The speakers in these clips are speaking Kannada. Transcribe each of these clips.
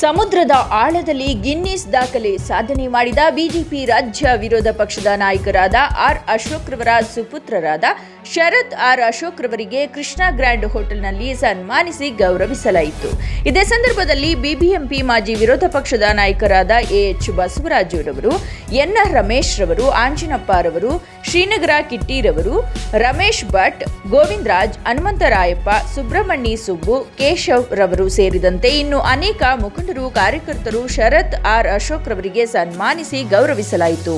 ಸಮುದ್ರದ ಆಳದಲ್ಲಿ ಗಿನ್ನಿಸ್ ದಾಖಲೆ ಸಾಧನೆ ಮಾಡಿದ ಬಿಜೆಪಿ ರಾಜ್ಯ ವಿರೋಧ ಪಕ್ಷದ ನಾಯಕರಾದ ಆರ್ ಅಶೋಕ್ ರವರ ಸುಪುತ್ರರಾದ ಶರತ್ ಆರ್ ಅಶೋಕ್ ರವರಿಗೆ ಕೃಷ್ಣ ಗ್ರ್ಯಾಂಡ್ ಹೋಟೆಲ್ನಲ್ಲಿ ಸನ್ಮಾನಿಸಿ ಗೌರವಿಸಲಾಯಿತು. ಇದೇ ಸಂದರ್ಭದಲ್ಲಿ ಬಿಬಿಎಂಪಿ ಮಾಜಿ ವಿರೋಧ ಪಕ್ಷದ ನಾಯಕರಾದ ಎಎಚ್ ಬಸವರಾಜು ರವರು, ಎನ್ಆರ್ ರಮೇಶ್ ರವರು, ಆಂಜಿನಪ್ಪ ರವರು, ಶ್ರೀನಗರ ಕಿಟ್ಟಿ ರವರು, ರಮೇಶ್ ಭಟ್, ಗೋವಿಂದ ರಾಜ್, ಹನುಮಂತರಾಯಪ್ಪ, ಸುಬ್ರಹ್ಮಣಿ ಸುಬ್ಬು, ಕೇಶವ್ ರವರು ಸೇರಿದಂತೆ ಇನ್ನು ಅನೇಕ ಮುಖಂಡರು ಕಾರ್ಯಕರ್ತರು ಶರತ್ ಆರ್ ಅಶೋಕ್ ರವರಿಗೆ ಸನ್ಮಾನಿಸಿ ಗೌರವಿಸಲಾಯಿತು.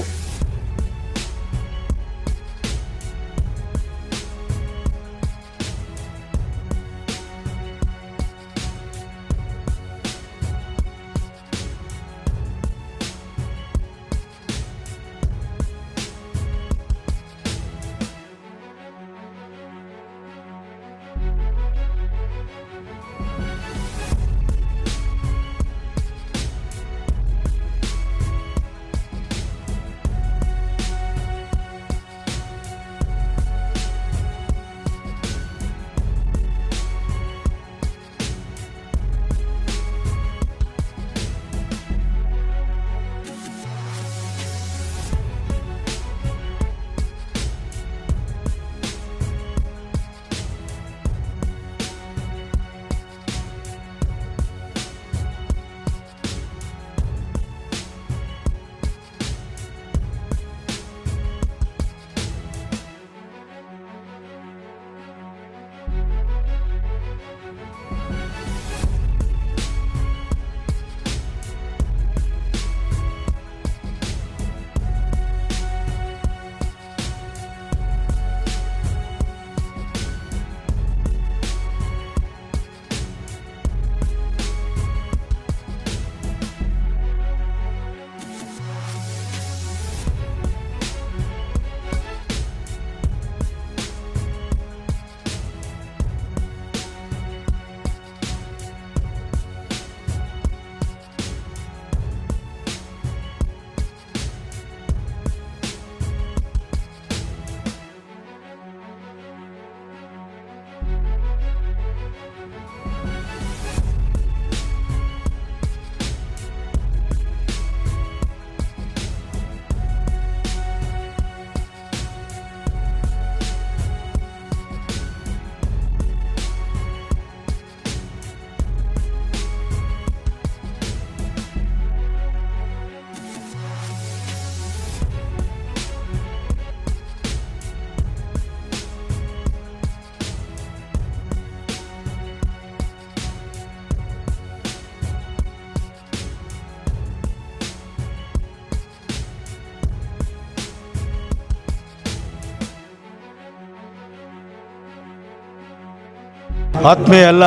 ಆತ್ಮೀಯ ಎಲ್ಲ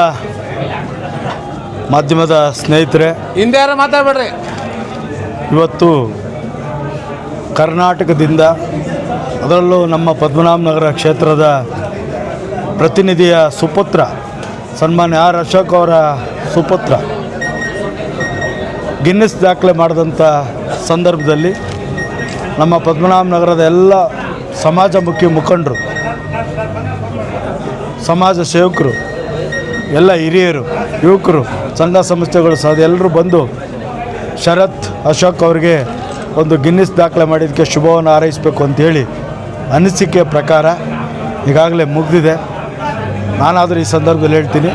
ಮಾಧ್ಯಮದ ಸ್ನೇಹಿತರೆ, ಹಿಂದೆ ಯಾರು ಮಾತಾಡಬೇಡ್ರಿ. ಇವತ್ತು ಕರ್ನಾಟಕದಿಂದ, ಅದರಲ್ಲೂ ನಮ್ಮ ಪದ್ಮನಾಭನಗರ ಕ್ಷೇತ್ರದ ಪ್ರತಿನಿಧಿಯ ಸುಪುತ್ರ ಸನ್ಮಾನ್ಯ ಆರ್ ಅಶೋಕ್ ಅವರ ಸುಪುತ್ರ ಗಿನ್ನಿಸ್ ದಾಖಲೆ ಮಾಡಿದಂಥ ಸಂದರ್ಭದಲ್ಲಿ ನಮ್ಮ ಪದ್ಮನಾಭನಗರದ ಎಲ್ಲ ಸಮಾಜಮುಖಿ ಮುಖಂಡರು, ಸಮಾಜ ಸೇವಕರು, ಎಲ್ಲ ಹಿರಿಯರು, ಯುವಕರು, ಸಂಘ ಸಂಸ್ಥೆಗಳು ಸಹ ಎಲ್ಲರೂ ಬಂದು ಶರತ್ ಅಶೋಕ್ ಅವರಿಗೆ ಒಂದು ಗಿನ್ನಿಸ್ ದಾಖಲೆ ಮಾಡಿದ್ದಕ್ಕೆ ಶುಭವನ್ನು ಹಾರೈಸಬೇಕು ಅಂಥೇಳಿ ಅನಿಸಿಕೆ ಪ್ರಕಾರ ಈಗಾಗಲೇ ಮುಗಿದಿದೆ. ನಾನಾದರೂ ಈ ಸಂದರ್ಭದಲ್ಲಿ ಹೇಳ್ತೀನಿ,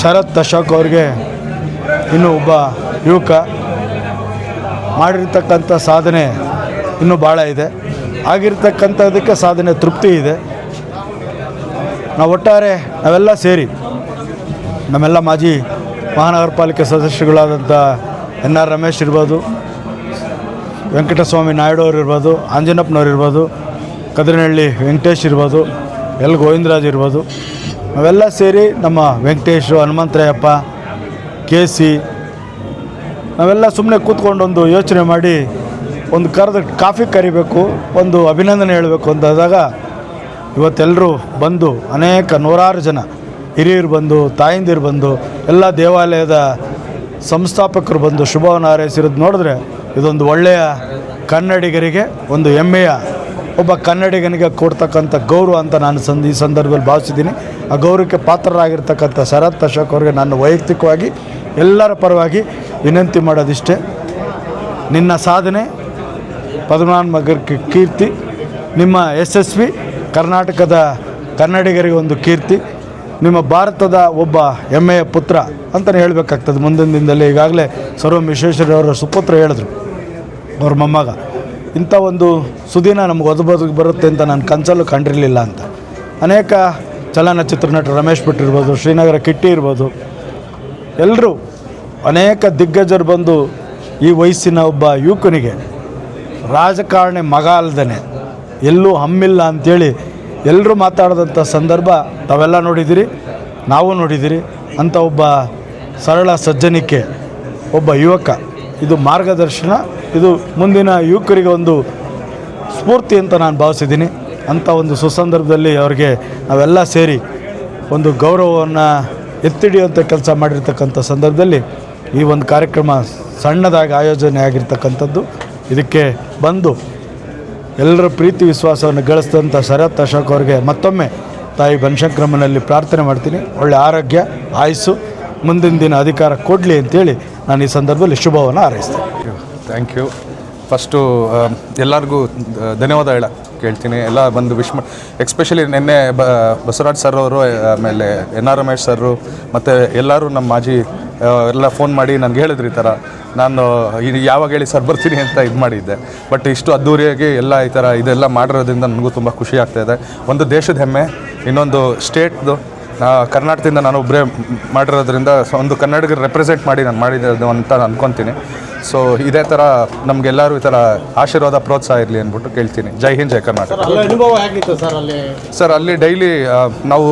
ಶರತ್ ಅಶೋಕ್ ಅವರಿಗೆ ಇನ್ನೂ ಒಬ್ಬ ಯುವಕ, ಮಾಡಿರ್ತಕ್ಕಂಥ ಸಾಧನೆ ಇನ್ನೂ ಭಾಳ ಇದೆ. ಆಗಿರ್ತಕ್ಕಂಥದಕ್ಕೆ ಸಾಧನೆ ತೃಪ್ತಿ ಇದೆ. ನಾವು ಒಟ್ಟಾರೆ ನಾವೆಲ್ಲ ಸೇರಿ, ನಮ್ಮೆಲ್ಲ ಮಾಜಿ ಮಹಾನಗರ ಪಾಲಿಕೆ ಸದಸ್ಯರುಗಳಾದಂಥ ಎನ್ಆರ್ ರಮೇಶ್ ಇರ್ಬೋದು, ವೆಂಕಟಸ್ವಾಮಿ ನಾಯ್ಡು ಅವರು ಇರ್ಬೋದು, ಆಂಜನಪ್ಪನವ್ರು ಇರ್ಬೋದು, ಕದ್ರನಹಳ್ಳಿ ವೆಂಕಟೇಶ್ ಇರ್ಬೋದು, ಎಲ್ ಗೋವಿಂದರಾಜ್ ಇರ್ಬೋದು, ನಾವೆಲ್ಲ ಸೇರಿ ನಮ್ಮ ವೆಂಕಟೇಶು, ಹನುಮಂತರಾಯಪ್ಪ, ಕೆ ಸಿ, ನಾವೆಲ್ಲ ಸುಮ್ಮನೆ ಕೂತ್ಕೊಂಡು ಒಂದು ಯೋಚನೆ ಮಾಡಿ ಒಂದು ಕಾಫಿ ಕರಿಬೇಕು, ಒಂದು ಅಭಿನಂದನೆ ಹೇಳಬೇಕು ಅಂತಾದಾಗ ಇವತ್ತೆಲ್ಲರೂ ಬಂದು ಅನೇಕ ನೂರಾರು ಜನ ಹಿರಿಯರು ಬಂದು, ತಾಯಂದಿರು ಬಂದು, ಎಲ್ಲ ದೇವಾಲಯದ ಸಂಸ್ಥಾಪಕರು ಬಂದು ಶುಭವನ್ನು ಹಾರೈಸಿರೋದು ನೋಡಿದ್ರೆ ಇದೊಂದು ಒಳ್ಳೆಯ ಕನ್ನಡಿಗರಿಗೆ ಒಂದು ಹೆಮ್ಮೆಯ ಒಬ್ಬ ಕನ್ನಡಿಗನಿಗೆ ಕೊಡ್ತಕ್ಕಂಥ ಗೌರವ ಅಂತ ನಾನು ಈ ಸಂದರ್ಭದಲ್ಲಿ ಭಾವಿಸಿದ್ದೀನಿ. ಆ ಗೌರವಕ್ಕೆ ಪಾತ್ರರಾಗಿರ್ತಕ್ಕಂಥ ಶರತ್ ಅಶೋಕ್ ಅವರಿಗೆ ನಾನು ವೈಯಕ್ತಿಕವಾಗಿ ಎಲ್ಲರ ಪರವಾಗಿ ವಿನಂತಿ ಮಾಡೋದಿಷ್ಟೇ, ನಿನ್ನ ಸಾಧನೆ ಪದ್ಮನಾಭ ಕೀರ್ತಿ, ನಿಮ್ಮ ಯಶಸ್ವಿ ಕರ್ನಾಟಕದ ಕನ್ನಡಿಗರಿಗೆ ಒಂದು ಕೀರ್ತಿ, ನಿಮ್ಮ ಭಾರತದ ಒಬ್ಬ ಹೆಮ್ಮೆಯ ಪುತ್ರ ಅಂತಲೇ ಹೇಳಬೇಕಾಗ್ತದೆ ಮುಂದಿನ ದಿನದಲ್ಲಿ. ಈಗಾಗಲೇ ಸರ್ವ ವಿಶ್ವೇಶ್ವರಯ್ಯನವರ ಸುಪುತ್ರ ಹೇಳಿದ್ರು, ಅವ್ರ ಮೊಮ್ಮಗ, ಇಂಥ ಒಂದು ಸುದಿನ ನಮ್ಗೆ ಒದಬದುಕು ಬರುತ್ತೆ ಅಂತ ನಾನು ಕನಸಲ್ಲೂ ಕಂಡಿರಲಿಲ್ಲ ಅಂತ. ಅನೇಕ ಚಲನಚಿತ್ರ ನಟರು ರಮೇಶ್ ಭಟ್ ಇರ್ಬೋದು, ಶ್ರೀನಗರ ಕಿಟ್ಟಿ ಇರ್ಬೋದು, ಎಲ್ಲರೂ ಅನೇಕ ದಿಗ್ಗಜರು ಬಂದು ಈ ವಯಸ್ಸಿನ ಒಬ್ಬ ಯುವಕನಿಗೆ ರಾಜಕಾರಣಿ ಮಗ ಅಲ್ದೇ ಎಲ್ಲೂ ಹಮ್ಮಿಲ್ಲ ಅಂಥೇಳಿ ಎಲ್ಲರೂ ಮಾತಾಡಿದಂಥ ಸಂದರ್ಭ ತಾವೆಲ್ಲ ನೋಡಿದ್ದೀರಿ, ನಾವು ನೋಡಿದ್ದೀರಿ. ಅಂಥ ಒಬ್ಬ ಸರಳ ಸಜ್ಜನಿಕೆ, ಒಬ್ಬ ಯುವಕ, ಇದು ಮಾರ್ಗದರ್ಶನ, ಇದು ಮುಂದಿನ ಯುವಕರಿಗೆ ಒಂದು ಸ್ಫೂರ್ತಿ ಅಂತ ನಾನು ಭಾವಿಸಿದ್ದೀನಿ. ಅಂಥ ಒಂದು ಸುಸಂದರ್ಭದಲ್ಲಿ ಅವರಿಗೆ ನಾವೆಲ್ಲ ಸೇರಿ ಒಂದು ಗೌರವವನ್ನು ಎತ್ತಿಡಿಯುವಂಥ ಕೆಲಸ ಮಾಡಿರ್ತಕ್ಕಂಥ ಸಂದರ್ಭದಲ್ಲಿ ಈ ಒಂದು ಕಾರ್ಯಕ್ರಮ ಸಣ್ಣದಾಗಿ ಆಯೋಜನೆ ಆಗಿರ್ತಕ್ಕಂಥದ್ದು. ಇದಕ್ಕೆ ಬಂದು ಎಲ್ಲರ ಪ್ರೀತಿ ವಿಶ್ವಾಸವನ್ನು ಗಳಿಸಿದಂಥ ಶರತ್ ಅಶೋಕ್ ಅವರಿಗೆ ಮತ್ತೊಮ್ಮೆ ತಾಯಿ ಬನಶಂಕರಮ್ಮನಲ್ಲಿ ಪ್ರಾರ್ಥನೆ ಮಾಡ್ತೀನಿ, ಒಳ್ಳೆ ಆರೋಗ್ಯ, ಆಯುಸ್ಸು, ಮುಂದಿನ ದಿನ ಅಧಿಕಾರ ಕೊಡಲಿ ಅಂತೇಳಿ ನಾನು ಈ ಸಂದರ್ಭದಲ್ಲಿ ಶುಭವನ್ನು ಹಾರೈಸ್ತೇನೆ. Thank you. ಫಸ್ಟು ಎಲ್ಲರಿಗೂ ಧನ್ಯವಾದ ಕೇಳ್ತೀನಿ. ಎಲ್ಲ ಬಂದು ವಿಶ್ ಎಕ್ಸ್ಪೆಷಲಿ ನಿನ್ನೆ ಬಸವರಾಜ್ ಸರ್ ಅವರು, ಆಮೇಲೆ NR ರಮೇಶ್ ಸರು ಮತ್ತು ಎಲ್ಲರೂ ನಮ್ಮ ಮಾಜಿ ಎಲ್ಲ ಫೋನ್ ಮಾಡಿ ನನಗೆ ಹೇಳಿದ್ರು ಈ ಥರ. ನಾನು ಯಾವಾಗ ಹೇಳಿ ಸರ್ ಬರ್ತೀನಿ ಅಂತ ಇದು ಮಾಡಿದ್ದೆ. ಬಟ್ ಇಷ್ಟು ಅದ್ದೂರಿಯಾಗಿ ಎಲ್ಲ ಈ ಥರ ಇದೆಲ್ಲ ಮಾಡಿರೋದ್ರಿಂದ ನನಗೂ ತುಂಬ ಖುಷಿ ಆಗ್ತಾಯಿದೆ. ಒಂದು ದೇಶದ ಹೆಮ್ಮೆ, ಇನ್ನೊಂದು ಸ್ಟೇಟ್ದು, ಕರ್ನಾಟಕದಿಂದ ನಾನು ಒಬ್ಬರೇ ಮಾಡಿರೋದ್ರಿಂದ ಒಂದು ಕನ್ನಡಿಗರು ರೆಪ್ರೆಸೆಂಟ್ ಮಾಡಿ ನಾನು ಮಾಡಿದ್ದು ಅಂತ ಅಂದ್ಕೊತೀನಿ. ಸೊ ಇದೇ ಥರ ನಮಗೆಲ್ಲರೂ ಈ ಥರ ಆಶೀರ್ವಾದ ಪ್ರೋತ್ಸಾಹ ಇರಲಿ ಅಂದ್ಬಿಟ್ಟು ಕೇಳ್ತೀನಿ. ಜೈ ಹಿಂದ್, ಜೈ ಕರ್ನಾಟಕ. ಅನುಭವ ಹೇಗಿತ್ತು ಸರ್ ಅಲ್ಲಿ ಡೈಲಿ ನಾವು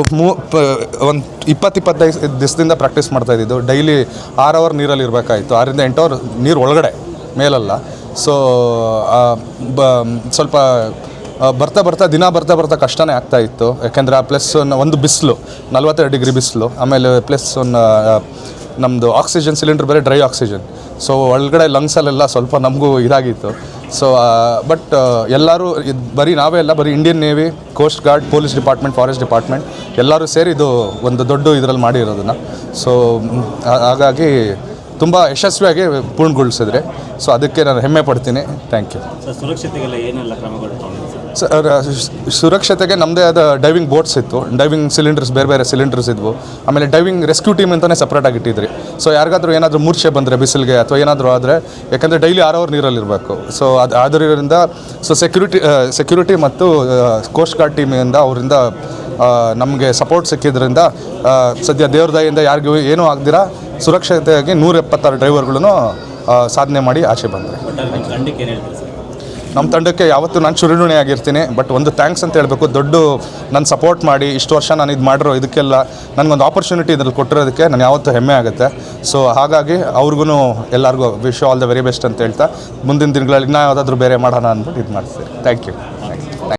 ಒಂದು 20-25 ದಿವಸದಿಂದ ಪ್ರಾಕ್ಟೀಸ್ ಮಾಡ್ತಾಯಿದ್ದು. ಡೈಲಿ 6 ಅವರ್ ನೀರಲ್ಲಿ ಇರಬೇಕಾಯಿತು, 6ರಿಂದ 8 ಅವರ್ ನೀರು ಒಳಗಡೆ, ಮೇಲಲ್ಲ. ಸೊ ಸ್ವಲ್ಪ ದಿನ ಬರ್ತಾ ಕಷ್ಟನೇ ಆಗ್ತಾಯಿತ್ತು. ಯಾಕೆಂದರೆ ಪ್ಲಸ್ ಒಂದು ಬಿಸಿಲು, 42 ಡಿಗ್ರಿ ಬಿಸಿಲು, ಆಮೇಲೆ ಪ್ಲಸ್ ನಮ್ಮದು ಆಕ್ಸಿಜನ್ ಸಿಲಿಂಡರ್ ಬೇರೆ ಡ್ರೈ ಆಕ್ಸಿಜನ್. ಸೊ ಒಳಗಡೆ ಲಂಗ್ಸಲ್ಲೆಲ್ಲ ಸ್ವಲ್ಪ ನಮಗೂ ಇದಾಗಿತ್ತು. ಸೊ ಬಟ್ ಎಲ್ಲರೂ ಬರೀ ನಾವೇ ಅಲ್ಲ, ಬರೀ Indian navy, coast guard, police department, forest department ಎಲ್ಲರೂ ಸೇರಿ ಇದು ಒಂದು ದೊಡ್ಡ ಇದರಲ್ಲಿ ಮಾಡಿರೋದನ್ನು. ಸೊ ಹಾಗಾಗಿ ತುಂಬ ಯಶಸ್ವಿಯಾಗಿ ಪೂರ್ಣಗೊಳಿಸಿದ್ರೆ. ಸೊ ಅದಕ್ಕೆ ನಾನು ಹೆಮ್ಮೆ ಪಡ್ತೀನಿ. Thank you. ಸುರಕ್ಷತೆಗೆಲ್ಲ ಏನೆಲ್ಲ ಕ್ರಮಗಳು ಸುರಕ್ಷತೆಗೆ ನಮ್ಮದೇ ಆದ ಡೈವಿಂಗ್ ಬೋಟ್ಸ್ ಇತ್ತು, ಡೈವಿಂಗ್ ಸಿಲಿಂಡರ್ಸ್, ಬೇರೆ ಸಿಲಿಂಡರ್ಸ್ ಇದ್ವು. ಆಮೇಲೆ ಡೈವಿಂಗ್ ರೆಸ್ಕ್ಯೂ ಟೀಮ್ ಅಂತಲೇ ಸಪ್ರೇಟಾಗಿ ಇಟ್ಟಿದ್ರಿ. ಸೊ ಯಾರಿಗಾದ್ರೂ ಏನಾದರೂ ಮೂರ್ಛೆ ಬಂದರೆ ಬಿಸಿಲಿಗೆ ಅಥವಾ ಏನಾದರೂ ಆದರೆ, ಯಾಕಂದರೆ ಡೈಲಿ 6 ಅವರ್ ನೀರಲ್ಲಿರಬೇಕು. ಸೊ ಅದರಿಂದ ಸೆಕ್ಯೂರಿಟಿ ಮತ್ತು ಕೋಸ್ಟ್ ಗಾರ್ಡ್ ಟೀಮಿಂದ ಅವರಿಂದ ನಮಗೆ ಸಪೋರ್ಟ್ ಸಿಕ್ಕಿದ್ರಿಂದ ಸದ್ಯ ದೇವ್ರ ದಯೆಯಿಂದ ಯಾರಿಗೂ ಏನೂ ಆಗದಿರ ಸುರಕ್ಷತೆಯಾಗಿ 176 ಡ್ರೈವರ್ಗಳನ್ನು ಸಾಧನೆ ಮಾಡಿ ಆಚೆ ಬಂದರೆ. ನಮ್ಮ ತಂಡಕ್ಕೆ ಯಾವತ್ತೂ ನಾನು ಚಿರಋಣಿ ಆಗಿರ್ತೀನಿ. ಬಟ್ ಒಂದು ಥ್ಯಾಂಕ್ಸ್ ಅಂತ ಹೇಳಬೇಕು, ದೊಡ್ಡ ನನ್ನ ಸಪೋರ್ಟ್ ಮಾಡಿ ಇಷ್ಟು ವರ್ಷ ನಾನು ಇದು ಮಾಡಿರೋ ಇದಕ್ಕೆಲ್ಲ ನನಗೊಂದು ಆಪರ್ಚುನಿಟಿ ಇದ್ರಲ್ಲಿ ಕೊಟ್ಟಿರೋದಕ್ಕೆ ನಾನು ಯಾವತ್ತೂ ಹೆಮ್ಮೆ ಆಗುತ್ತೆ. ಸೊ ಹಾಗಾಗಿ ಅವ್ರಿಗೂ ಎಲ್ಲರಿಗೂ wish all the very best ಅಂತ ಹೇಳ್ತಾ ಮುಂದಿನ ದಿನಗಳಲ್ಲಿ ಇನ್ನೂ ಯಾವುದಾದ್ರೂ ಬೇರೆ ಮಾಡೋಣ ಅಂದ್ಬಿಟ್ಟು ಇದು ಮಾಡ್ತೀನಿ. Thank you.